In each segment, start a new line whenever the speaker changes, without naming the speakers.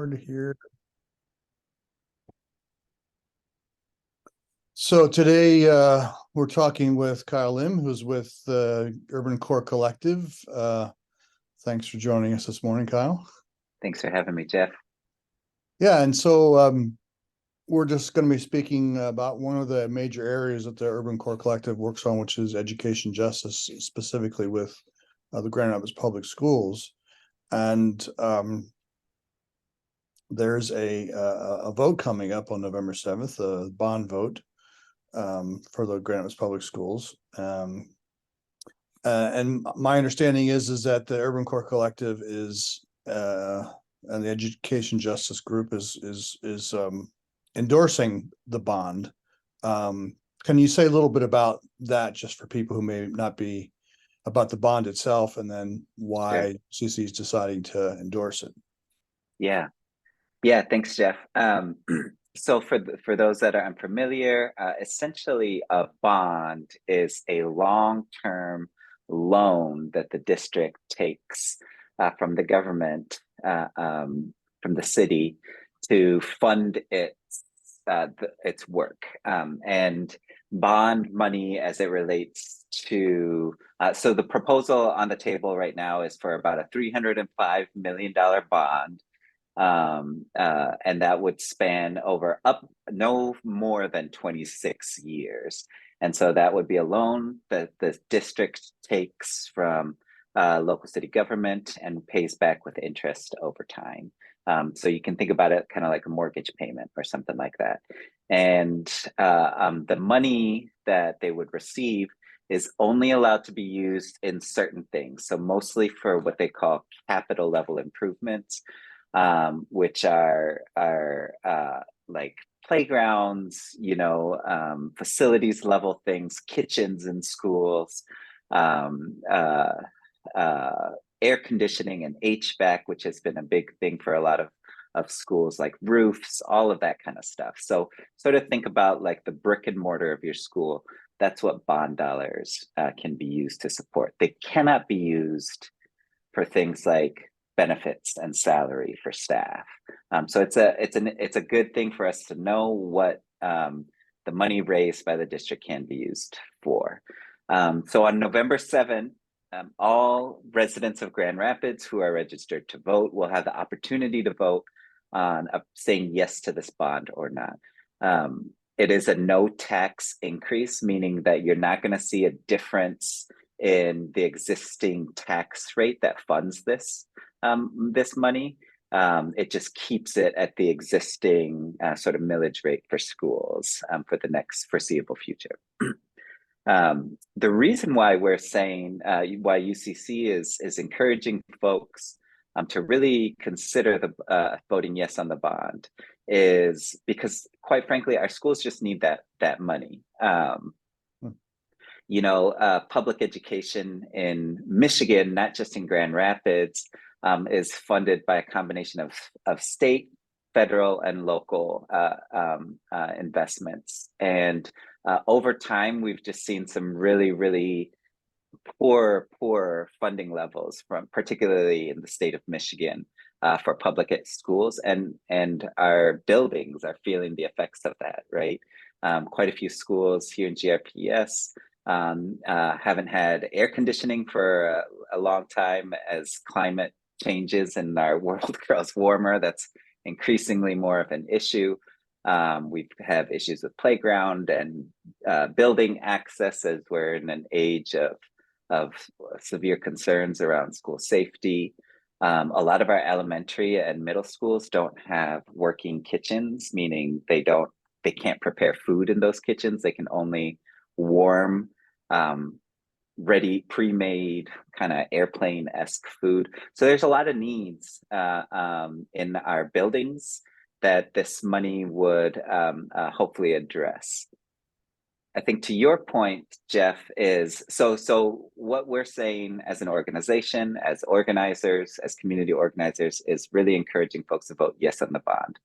Here. So today we're talking with Kyle Lim, who's with the Urban Core Collective. Thanks for joining us this morning, Kyle.
Thanks for having me, Jeff.
Yeah, and so we're just going to be speaking about one of the major areas that the Urban Core Collective works on, which is education justice, specifically with the Grand Rapids Public Schools. And there's a vote coming up on November 7th, a bond vote for the Grand Rapids Public Schools. And my understanding is that the Urban Core Collective is and the Education Justice Group is endorsing the bond. Can you say a little bit about that, just for people who may not be about the bond itself, and then why CC is deciding to endorse it?
Yeah, thanks, Jeff. So for those that are unfamiliar, essentially a bond is a long-term loan that the district takes from the government, from the city, to fund its work. And bond money, as it relates to, so the proposal on the table right now is for about a $305 million bond. And that would span over no more than 26 years. And so that would be a loan that the district takes from local city government and pays back with interest over time. So you can think about it kind of like a mortgage payment or something like that. And the money that they would receive is only allowed to be used in certain things. So mostly for what they call capital level improvements, which are like playgrounds, facilities level things, kitchens in schools, air conditioning and HVAC, which has been a big thing for a lot of schools, like roofs, all of that kind of stuff. So sort of think about like the brick and mortar of your school. That's what bond dollars can be used to support. They cannot be used for things like benefits and salary for staff. So it's a good thing for us to know what the money raised by the district can be used for. So on November 7th, all residents of Grand Rapids who are registered to vote will have the opportunity to vote on saying yes to this bond or not. It is a no tax increase, meaning that you're not going to see a difference in the existing tax rate that funds this money. It just keeps it at the existing sort of millage rate for schools for the next foreseeable future. The reason why we're saying why UCC is encouraging folks to really consider the voting yes on the bond is because, quite frankly, our schools just need that money. Public education in Michigan, not just in Grand Rapids, is funded by a combination of state, federal, and local investments. And over time, we've just seen some really, really poor funding levels, particularly in the state of Michigan, for public schools, and our buildings are feeling the effects of that, right? Quite a few schools here in GRPS haven't had air conditioning for a long time as climate changes and our world grows warmer. That's increasingly more of an issue. We have issues with playground and building access, as we're in an age of severe concerns around school safety. A lot of our elementary and middle schools don't have working kitchens, meaning they can't prepare food in those kitchens. They can only warm ready, pre-made, kind of airplane-esque food. So there's a lot of needs in our buildings that this money would hopefully address. I think to your point, Jeff, is so what we're saying as an organization, as organizers, as community organizers, is really encouraging folks to vote yes on the bond.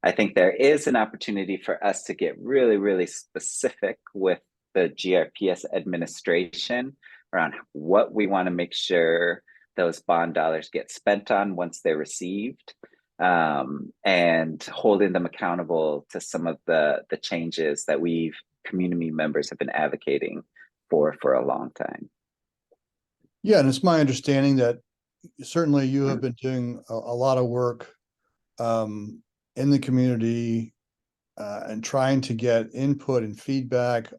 I think there is an opportunity for us to get really, really specific with the GRPS administration around what we want to make sure those bond dollars get spent on once they're received. and holding them accountable to some of the changes that we've community members have been advocating for a long time.
Yeah, and it's my understanding that certainly you have been doing a lot of work in the community and trying to get input and feedback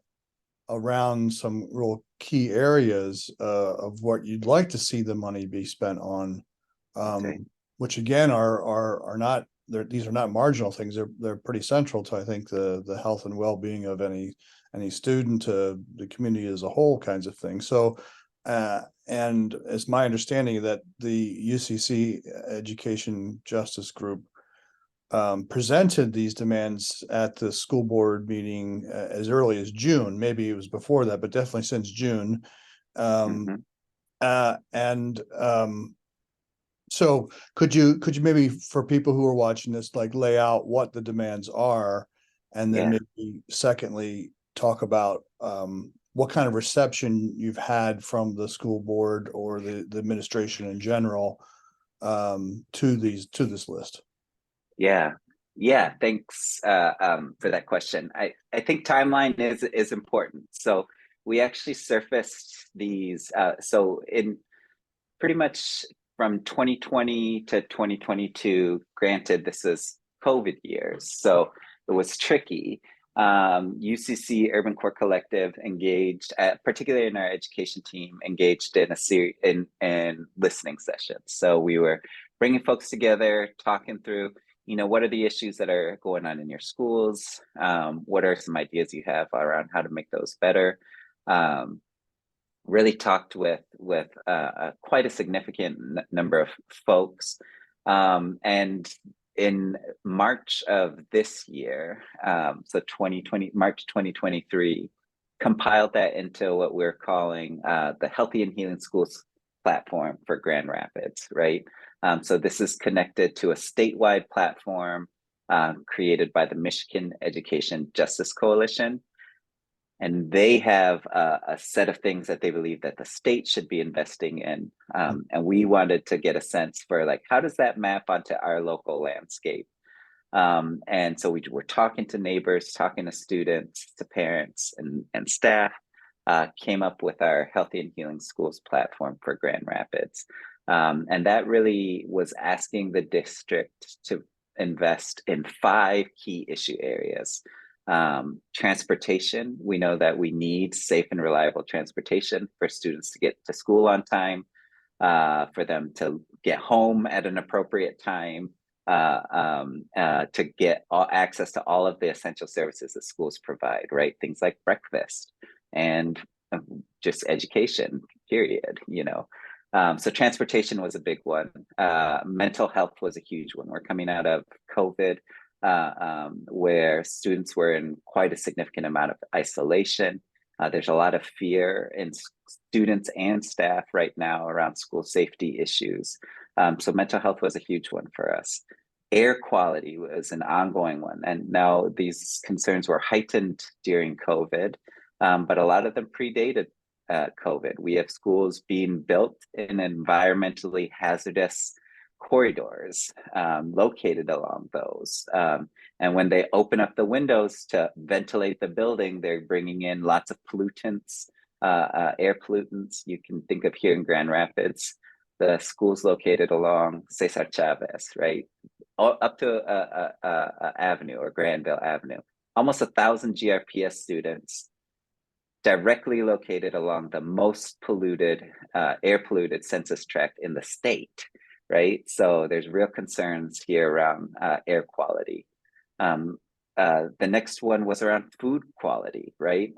around some real key areas of what you'd like to see the money be spent on,
Okay.
which again are not these are not marginal things. They're pretty central to, I think, the health and well-being of any student, to the community as a whole, kinds of things. So and it's my understanding that the UCC Education Justice Group presented these demands at the school board meeting as early as June. Maybe it was before that, but definitely since June. And so could you maybe, for people who are watching this, like lay out what the demands are, and then
Yeah.
maybe secondly talk about what kind of reception you've had from the school board or the administration in general to this list?
Yeah. Yeah. Thanks for that question. I think timeline is important. So we actually surfaced these. So in pretty much from 2020 to 2022, granted, this is COVID years, so it was tricky. UCC Urban Core Collective engaged, particularly in our education team, engaged in a series in listening sessions. So we were bringing folks together, talking through, what are the issues that are going on in your schools? What are some ideas you have around how to make those better? Really talked with quite a significant number of folks, and in March of this year, so 2020, March 2023, compiled that into what we're calling the Healthy and Healing Schools platform for Grand Rapids, right? So this is connected to a statewide platform created by the Michigan Education Justice Coalition. And they have a set of things that they believe that the state should be investing in. And we wanted to get a sense for, like, how does that map onto our local landscape? And so we were talking to neighbors, talking to students, to parents and staff, came up with our Healthy and Healing Schools platform for Grand Rapids. And that really was asking the district to invest in 5 key issue areas. Transportation. We know that we need safe and reliable transportation for students to get to school on time, for them to get home at an appropriate time, to get access to all of the essential services that schools provide, right? Things like breakfast and just education, period, So transportation was a big one. Mental health was a huge one. We're coming out of COVID, where students were in quite a significant amount of isolation. There's a lot of fear in students and staff right now around school safety issues. So mental health was a huge one for us. Air quality was an ongoing one. And now these concerns were heightened during COVID, but a lot of them predated COVID. We have schools being built in environmentally hazardous corridors located along those. And when they open up the windows to ventilate the building, they're bringing in lots of pollutants, air pollutants. You can think of here in Grand Rapids, the schools located along Cesar Chavez, right? Up to Avenue or Granville Avenue. Almost 1,000 GRPS students directly located along the most polluted, air polluted census tract in the state, right? So there's real concerns here around air quality. The next one was around food quality, right?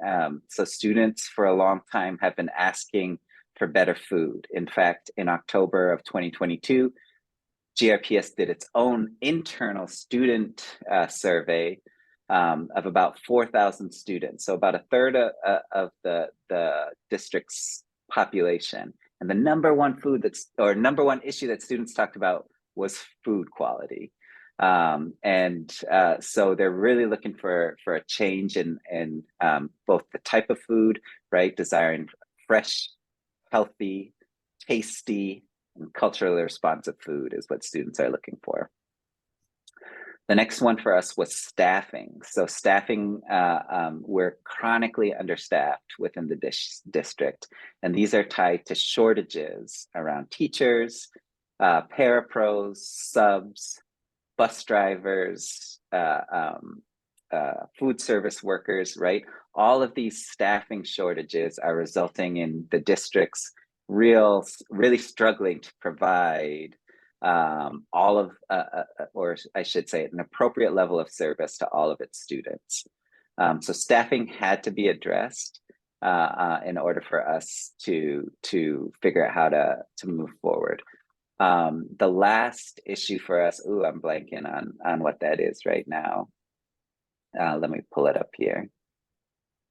So students for a long time have been asking for better food. In fact, in October of 2022, GRPS did its own internal student survey of about 4,000 students, so about a third of the district's population. And the number one issue that students talked about was food quality. So they're really looking for a change in both the type of food, right? Desiring fresh, healthy, tasty, and culturally responsive food is what students are looking for. The next one for us was staffing. So staffing, we're chronically understaffed within the district, and these are tied to shortages around teachers, parapros, subs, bus drivers, food service workers, right? All of these staffing shortages are resulting in the districts really struggling to provide all of, or I should say, an appropriate level of service to all of its students. So staffing had to be addressed in order for us to figure out how to move forward. The last issue for us, I'm blanking on what that is right now. Let me pull it up here.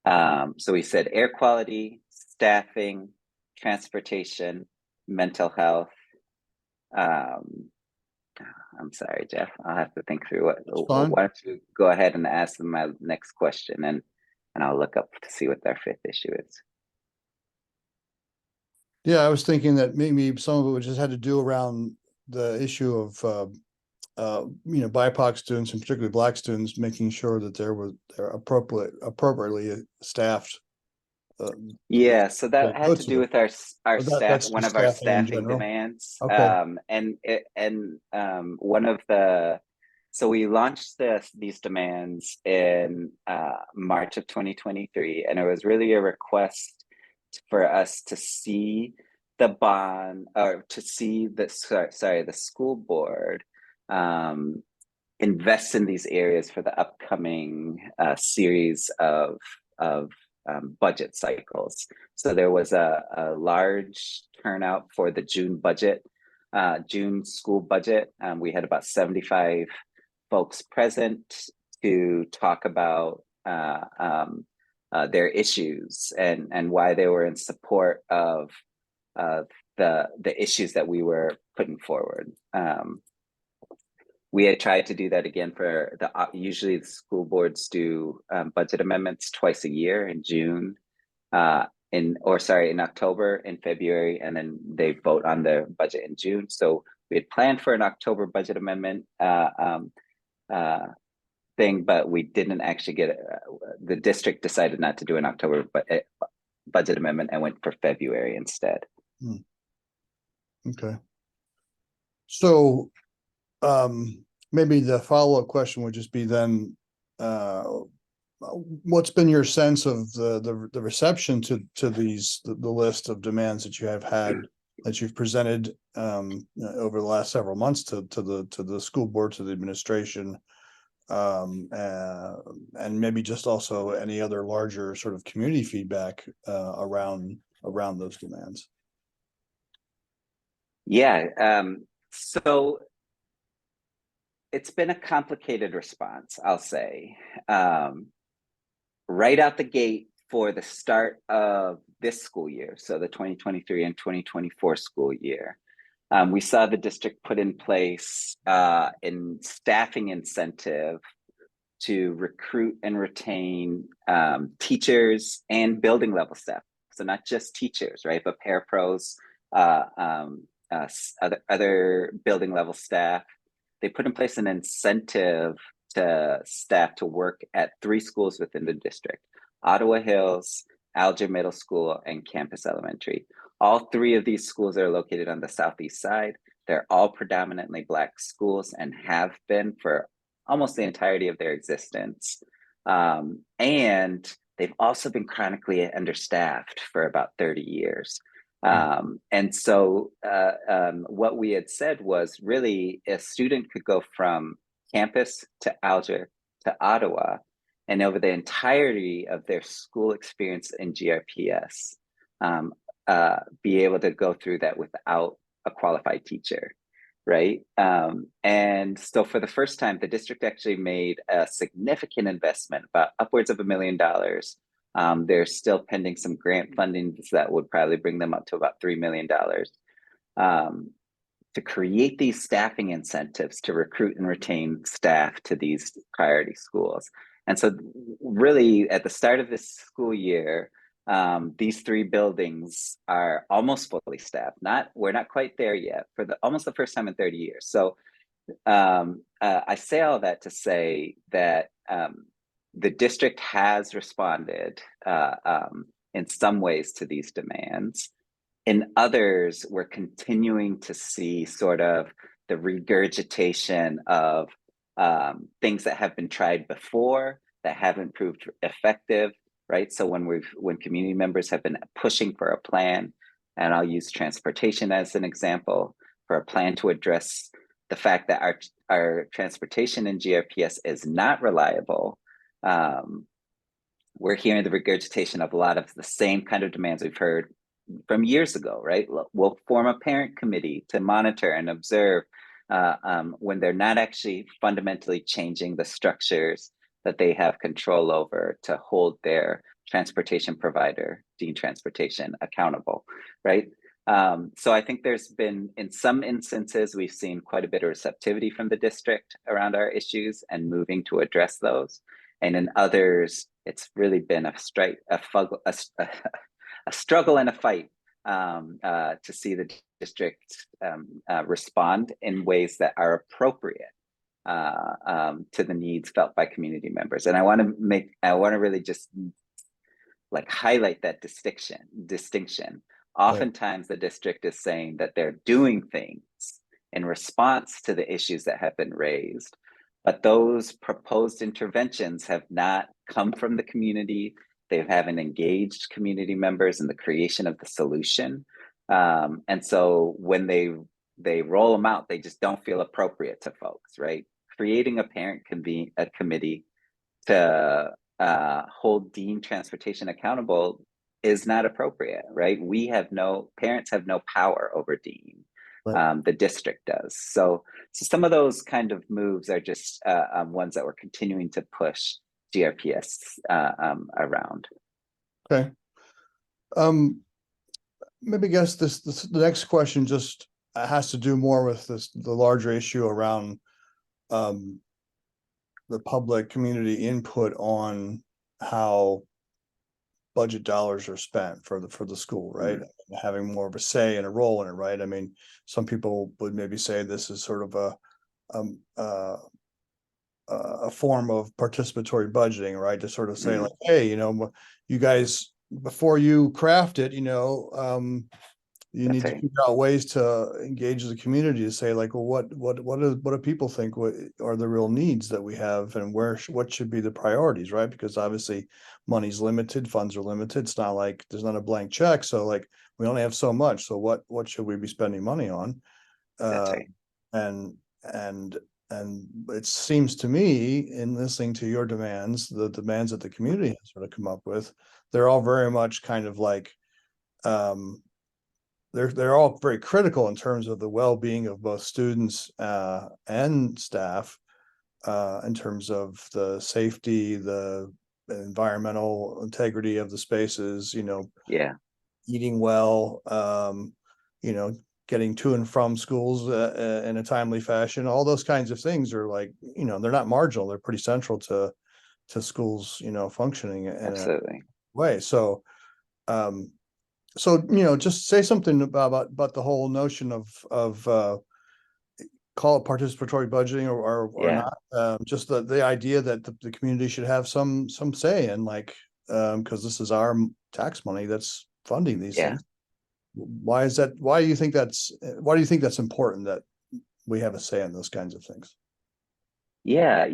So we said air quality, staffing, transportation, mental health. I'm sorry, Jeff. I'll have to think through what.
fine.
Why don't you go ahead and ask them my next question, and I'll look up to see what their fifth issue is.
Yeah, I was thinking that maybe some of it just had to do around the issue of BIPOC students and particularly Black students, making sure that they're appropriately staffed.
Yeah, so that had to do with our staff,
That's
one
just
of our
staffing in
staffing
general.
demands.
Okay.
One of the, so we launched these demands in March of 2023, and it was really a request for us to see the bond, or to see the school board invest in these areas for the upcoming series of budget cycles. So there was a large turnout for the June budget, June school budget. We had about 75 folks present to talk about their issues and why they were in support of the issues that we were putting forward. We had tried to do that again for usually the school boards do budget amendments twice a year in June, in October, in February, and then they vote on the budget in June. So we had planned for an October budget amendment thing, but we didn't actually get it. The district decided not to do an October budget amendment and went for February instead.
Okay. So maybe the follow-up question would just be then, what's been your sense of the reception to the list of demands that you have had, that you've presented over the last several months to the school board, to the administration, and maybe just also any other larger sort of community feedback around those demands?
Yeah, so it's been a complicated response, I'll say. Right out the gate for the start of this school year, so the 2023 and 2024 school year, we saw the district put in place in staffing incentive to recruit and retain teachers and building level staff. So not just teachers, right, but parapros, other building level staff. They put in place an incentive to staff to work at 3 schools within the district: Ottawa Hills, Alger Middle School, and Campus Elementary. All 3 of these schools are located on the southeast side. They're all predominantly Black schools and have been for almost the entirety of their existence. And they've also been chronically understaffed for about 30 years. And so what we had said was, really, a student could go from campus to Alger to Ottawa, and over the entirety of their school experience in GRPS, be able to go through that without a qualified teacher, right? And so for the first time, the district actually made a significant investment, about upwards of $1 million. They're still pending some grant funding that would probably bring them up to about $3 million, to create these staffing incentives to recruit and retain staff to these priority schools. And so really at the start of this school year, these 3 buildings are almost fully staffed. We're not quite there yet, for almost the first time in 30 years. So I say all that to say that the district has responded in some ways to these demands. In others, we're continuing to see sort of the regurgitation of things that have been tried before that haven't proved effective, right? So when community members have been pushing for a plan, and I'll use transportation as an example, for a plan to address the fact that our transportation in GRPS is not reliable. We're hearing the regurgitation of a lot of the same kind of demands we've heard from years ago, right? We'll form a parent committee to monitor and observe when they're not actually fundamentally changing the structures that they have control over to hold their transportation provider, Dean Transportation, accountable, right? So I think there's been, in some instances, we've seen quite a bit of receptivity from the district around our issues and moving to address those. And in others, it's really been a struggle and a fight to see the district respond in ways that are appropriate to the needs felt by community members. And I want to really just like highlight that distinction. Oftentimes the district is saying that they're doing things in response to the issues that have been raised, but those proposed interventions have not come from the community. They haven't engaged community members in the creation of the solution. And so when they roll them out, they just don't feel appropriate to folks, right? Creating a committee to hold Dean Transportation accountable is not appropriate, right? Parents have no power over Dean. Right. The district does. So some of those kind of moves are just ones that we're continuing to push GRPS around.
Okay. Maybe guess the next question just has to do more with the larger issue around the public community input on how budget dollars are spent for the school, right? Mm-hmm. Having more of a say and a role in it, right? I mean, some people would maybe say this is sort of a form of participatory budgeting, right? To sort of say, mm-hmm. like, hey, you guys, before you craft it, you need to figure out ways to engage the community to say, like, well, what do people think are the real needs that we have, and what should be the priorities, right? Because obviously money's limited, funds are limited. It's not like there's not a blank check. So like we only have so much. So what should we be spending money on? And it seems to me, in listening to your demands, the demands that the community has sort of come up with, they're all very much kind of like, they're all very critical in terms of the well-being of both students and staff, in terms of the safety, the environmental integrity of the spaces, eating well, getting to and from schools in a timely fashion. All those kinds of things are like, they're not marginal. They're pretty central to schools, functioning in
Absolutely.
a way. So, just say something about the whole notion of call it participatory budgeting or not. Just the idea that the community should have some say in, like, because this is our tax money that's funding these things. Why is that? Why do you think that's important that we have a say in those kinds of things?
Yeah,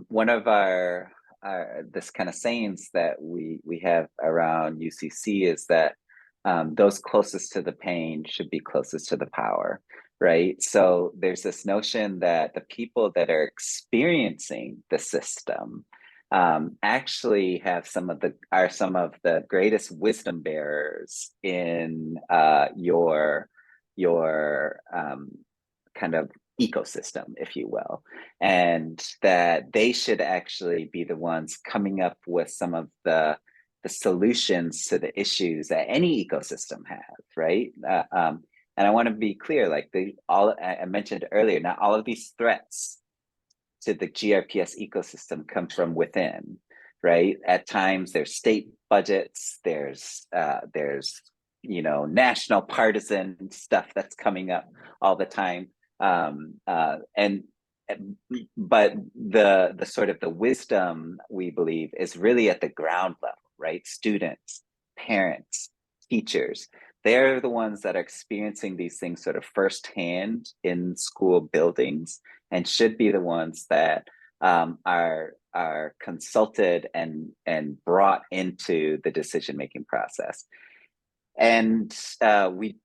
one of our this kind of sayings that we have around UCC is that those closest to the pain should be closest to the power, right? So there's this notion that the people that are experiencing the system actually have some of the greatest wisdom bearers in your kind of ecosystem, if you will, and that they should actually be the ones coming up with some of the solutions to the issues that any ecosystem has, right? And I want to be clear, like I mentioned earlier, not all of these threats to the GRPS ecosystem come from within, right? At times there's state budgets, there's national partisan stuff that's coming up all the time. And but the sort of the wisdom, we believe, is really at the ground level, right? Students, parents, teachers, they're the ones that are experiencing these things sort of firsthand in school buildings, and should be the ones that are consulted and brought into the decision making process. And we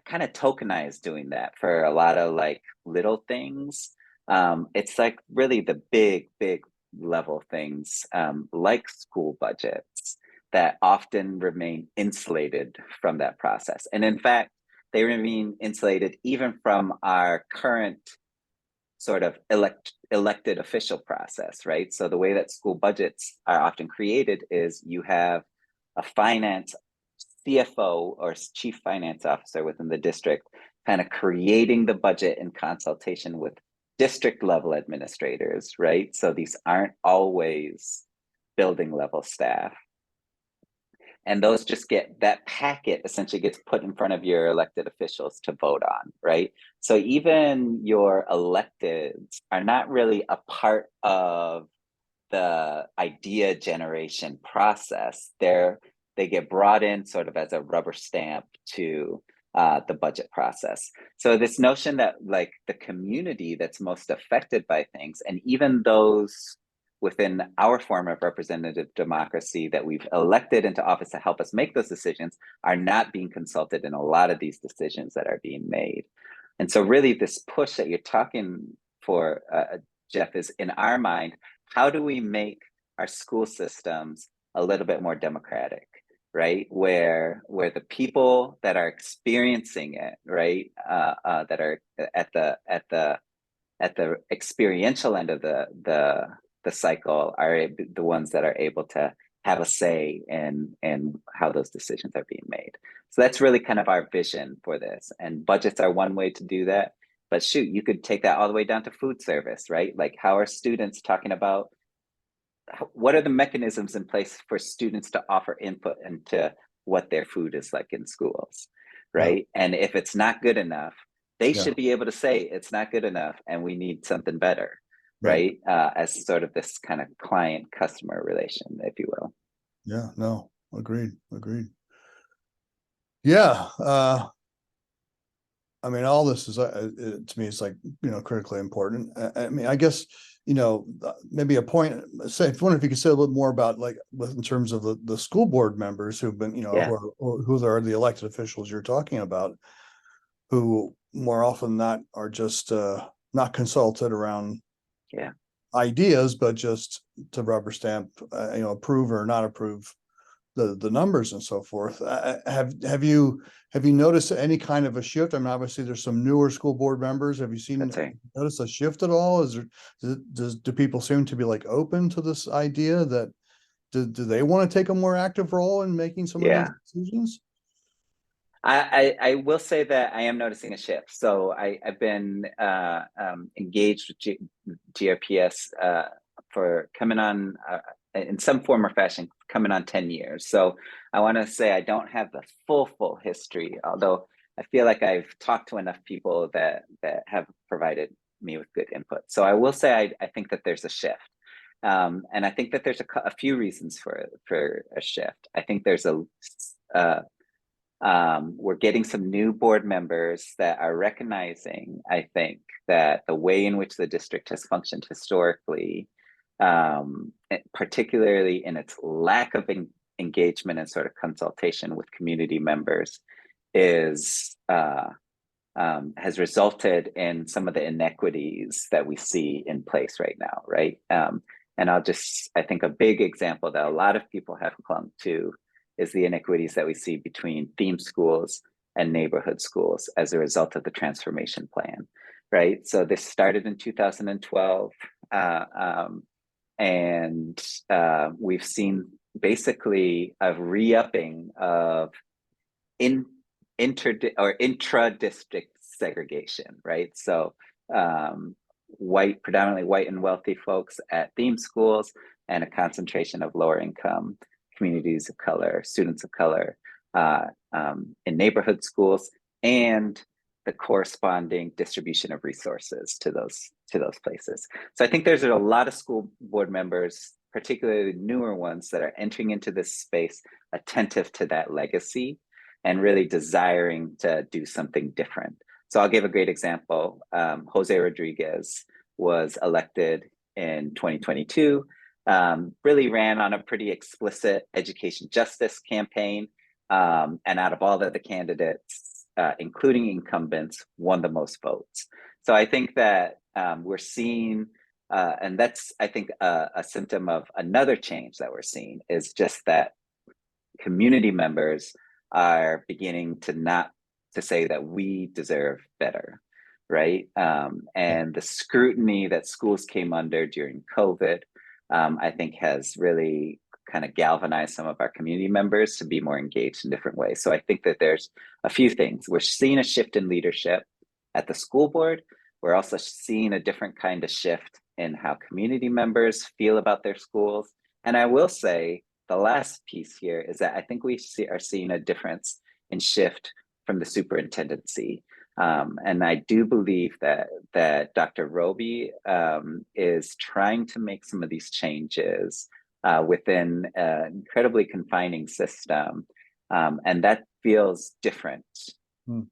kind of tokenize doing that for a lot of like little things. It's like really the big level things, like school budgets, that often remain insulated from that process. And in fact, they remain insulated even from our current sort of elected official process, right? So the way that school budgets are often created is you have a finance CFO or chief finance officer within the district kind of creating the budget in consultation with district level administrators, right? So these aren't always building level staff. And those just get, that packet essentially gets put in front of your elected officials to vote on, right? So even your electeds are not really a part of the idea generation process. They get brought in sort of as a rubber stamp to the budget process. So this notion that like the community that's most affected by things, and even those within our form of representative democracy that we've elected into office to help us make those decisions, are not being consulted in a lot of these decisions that are being made. And so really this push that you're talking for, Jeff, is in our mind, how do we make our school systems a little bit more democratic, right? Where the people that are experiencing it, right, that are at the experiential end of the cycle, are the ones that are able to have a say in how those decisions are being made. So that's really kind of our vision for this. And budgets are one way to do that. But shoot, you could take that all the way down to food service, right? Like, how are students talking about, what are the mechanisms in place for students to offer input into what their food is like in schools, right? Yeah. And if it's not good enough, they should be able to say it's not good enough and we need something better, right? As sort of this kind of client customer relation, if you will.
Yeah, no, agreed. Yeah. I mean, all this is, to me, it's like, critically important. I mean, I guess, maybe a point, I wonder if you could say a little more about, like, in terms of the school board members who've been, who are the elected officials you're talking about, who more often than not are just not consulted around ideas, but just to rubber stamp, approve or not approve the numbers and so forth. Have you noticed any kind of a shift? I mean, obviously there's some newer school board members. Have you noticed a shift at all? Do people seem to be like open to this idea that do they want to take a more active role in making some of these decisions?
I will say that I am noticing a shift. So I've been engaged with GRPS for coming on in some form or fashion, coming on 10 years. So I want to say I don't have the full history, although I feel like I've talked to enough people that have provided me with good input. So I will say I think that there's a shift. And I think that there's a few reasons for a shift. I think there's we're getting some new board members that are recognizing, I think, that the way in which the district has functioned historically, particularly in its lack of engagement and sort of consultation with community members, has resulted in some of the inequities that we see in place right now, right? And I think a big example that a lot of people have clung to is the inequities that we see between theme schools and neighborhood schools as a result of the transformation plan, right? So this started in 2012, and we've seen basically a re-upping of intra-district segregation, right? So predominantly white and wealthy folks at theme schools, and a concentration of lower income communities of color, students of color in neighborhood schools, and the corresponding distribution of resources to those places. So I think there's a lot of school board members, particularly newer ones, that are entering into this space attentive to that legacy and really desiring to do something different. So I'll give a great example. Jose Rodriguez was elected in 2022, really ran on a pretty explicit education justice campaign. And out of all the candidates, including incumbents, won the most votes. So I think that we're seeing, and that's, I think, a symptom of another change that we're seeing, is just that community members are beginning to say that we deserve better, right? And the scrutiny that schools came under during COVID, I think, has really kind of galvanized some of our community members to be more engaged in different ways. So I think that there's a few things. We're seeing a shift in leadership at the school board. We're also seeing a different kind of shift in how community members feel about their schools. And I will say the last piece here is that I think we are seeing a difference in shift from the superintendency. And I do believe that Dr. Roby is trying to make some of these changes within an incredibly confining system. And that feels different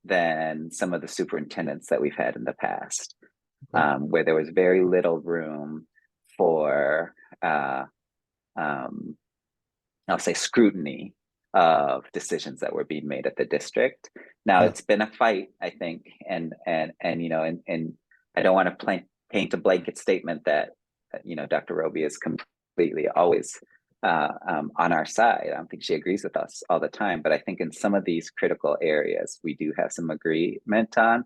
than some of the superintendents that we've had in the past, where there was very little room for, I'll say, scrutiny of decisions that were being made at the district. Now, it's been a fight, I think, and you know, and I don't want to paint a blanket statement that Dr. Roby is completely always on our side. I don't think she agrees with us all the time, but I think in some of these critical areas we do have some agreement on,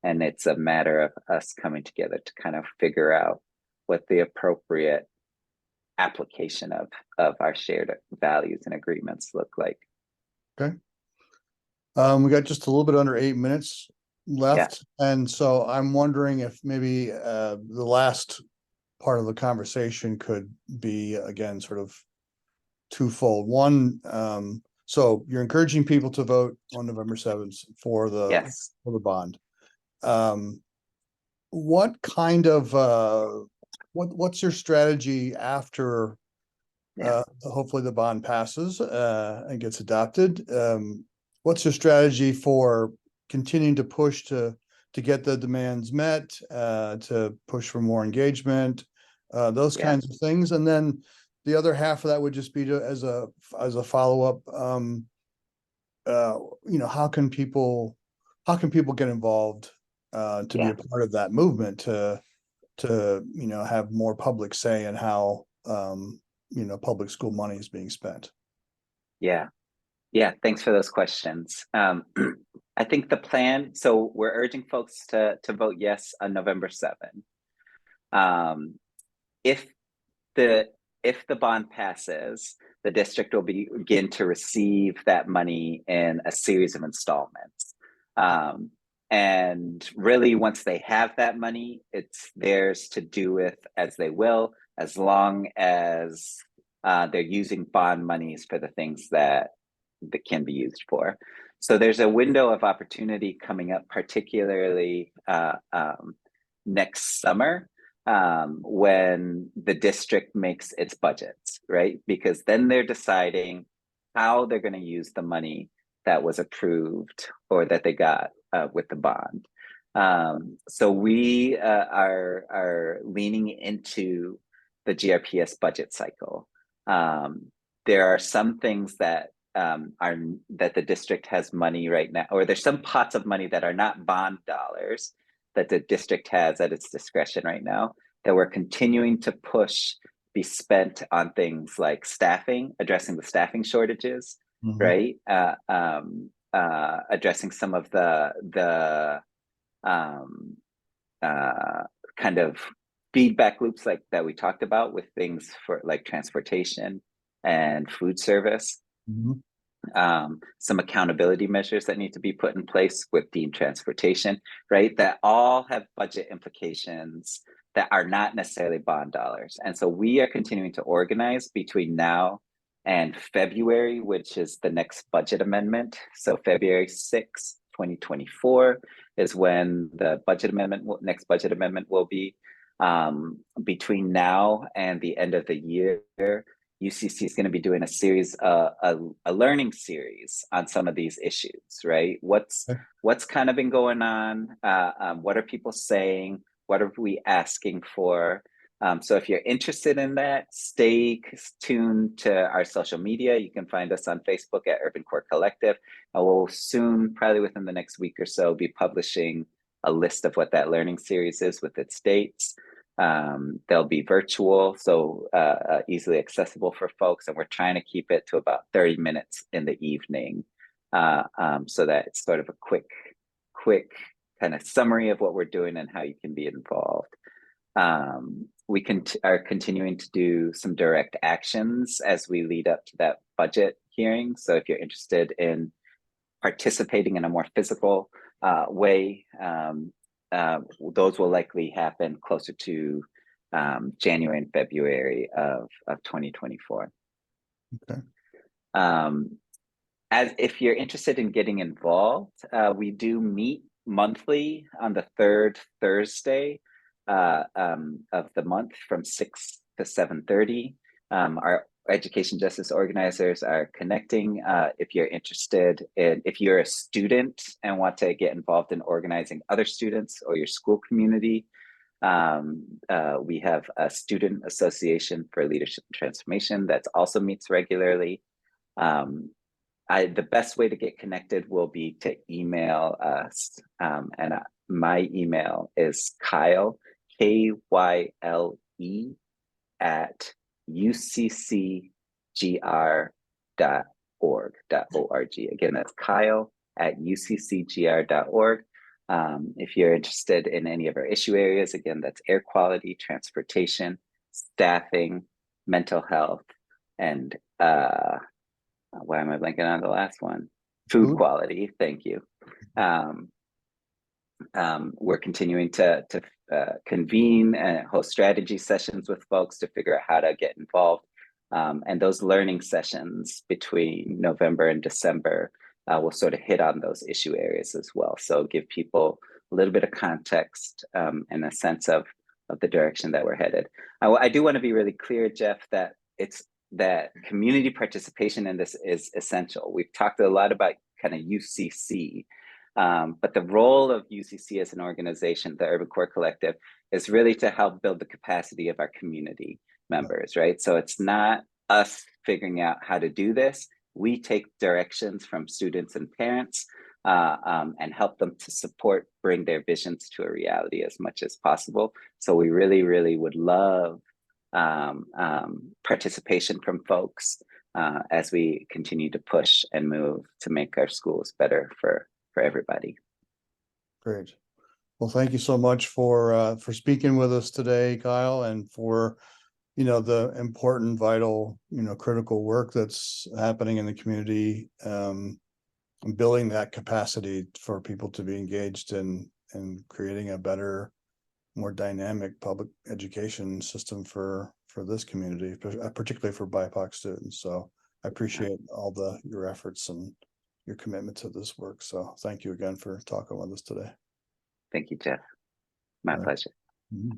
and it's a matter of us coming together to kind of figure out what the appropriate application of our shared values and agreements look like.
Okay. We got just a little bit under 8 minutes left. Yeah. And so I'm wondering if maybe the last part of the conversation could be, again, sort of twofold. One, so you're encouraging people to vote on November 7th for the bond. What kind of what's your strategy after hopefully the bond passes and gets adopted? What's your strategy for continuing to push to get the demands met, to push for more engagement, those kinds of things? And then the other half of that would just be to, as a follow-up, how can people get involved to be a part of that movement, to have more public say in how public school money is being spent?
Thanks for those questions. I think the plan, so we're urging folks to vote yes on November 7th. If the bond passes, the district will begin to receive that money in a series of installments. And really, once they have that money, it's theirs to do with as they will, as long as they're using bond monies for the things that can be used for. So there's a window of opportunity coming up, particularly next summer, when the district makes its budgets, right? Because then they're deciding how they're going to use the money that was approved or that they got with the bond. So we are leaning into the GRPS budget cycle. There are some things that that the district has money right now, or there's some pots of money that are not bond dollars that the district has at its discretion right now, that we're continuing to push be spent on things like staffing, addressing the staffing shortages, right? Addressing some of the kind of feedback loops like that we talked about with things for like transportation and food service. Some accountability measures that need to be put in place with deemed transportation, right? That all have budget implications that are not necessarily bond dollars. And so we are continuing to organize between now and February, which is the next budget amendment. So February 6th, 2024, is when the budget amendment, next budget amendment will be. Between now and the end of the year, UCC is going to be doing a series, a learning series on some of these issues, right? What's kind of been going on? What are people saying? What are we asking for? So if you're interested in that, stay tuned to our social media. You can find us on Facebook at Urban Core Collective. I will soon, probably within the next week or so, be publishing a list of what that learning series is with its dates. They'll be virtual, so easily accessible for folks, and we're trying to keep it to about 30 minutes in the evening, so that it's sort of a quick kind of summary of what we're doing and how you can be involved. We are continuing to do some direct actions as we lead up to that budget hearing. So if you're interested in participating in a more physical way, those will likely happen closer to January and February of 2024.
Okay.
As if you're interested in getting involved, we do meet monthly on the third Thursday of the month from 6 to 7:30. Our education justice organizers are connecting. If you're interested in, if you're a student and want to get involved in organizing other students or your school community, we have a student association for leadership and transformation that also meets regularly. The best way to get connected will be to email us, and my email is Kyle, Kyle, at uccgr.org. Again, that's Kyle at uccgr.org. If you're interested in any of our issue areas, again, that's air quality, transportation, staffing, mental health, and why am I blanking on the last one? Food quality. Thank you. We're continuing to convene and host strategy sessions with folks to figure out how to get involved. And those learning sessions between November and December will sort of hit on those issue areas as well. So give people a little bit of context and a sense of the direction that we're headed. I do want to be really clear, Jeff, that community participation in this is essential. We've talked a lot about kind of UCC, but the role of UCC as an organization, the Urban Core Collective, is really to help build the capacity of our community members, right? So it's not us figuring out how to do this. We take directions from students and parents and help them to bring their visions to a reality as much as possible. So we really, really would love participation from folks as we continue to push and move to make our schools better for everybody.
Great. Well, thank you so much for speaking with us today, Kyle, and for the important, vital, critical work that's happening in the community, and building that capacity for people to be engaged in creating a better, more dynamic public education system for this community, particularly for BIPOC students. So I appreciate all your efforts and your commitment to this work. So thank you again for talking with us today.
Thank you, Jeff. My pleasure.
Mm-hmm.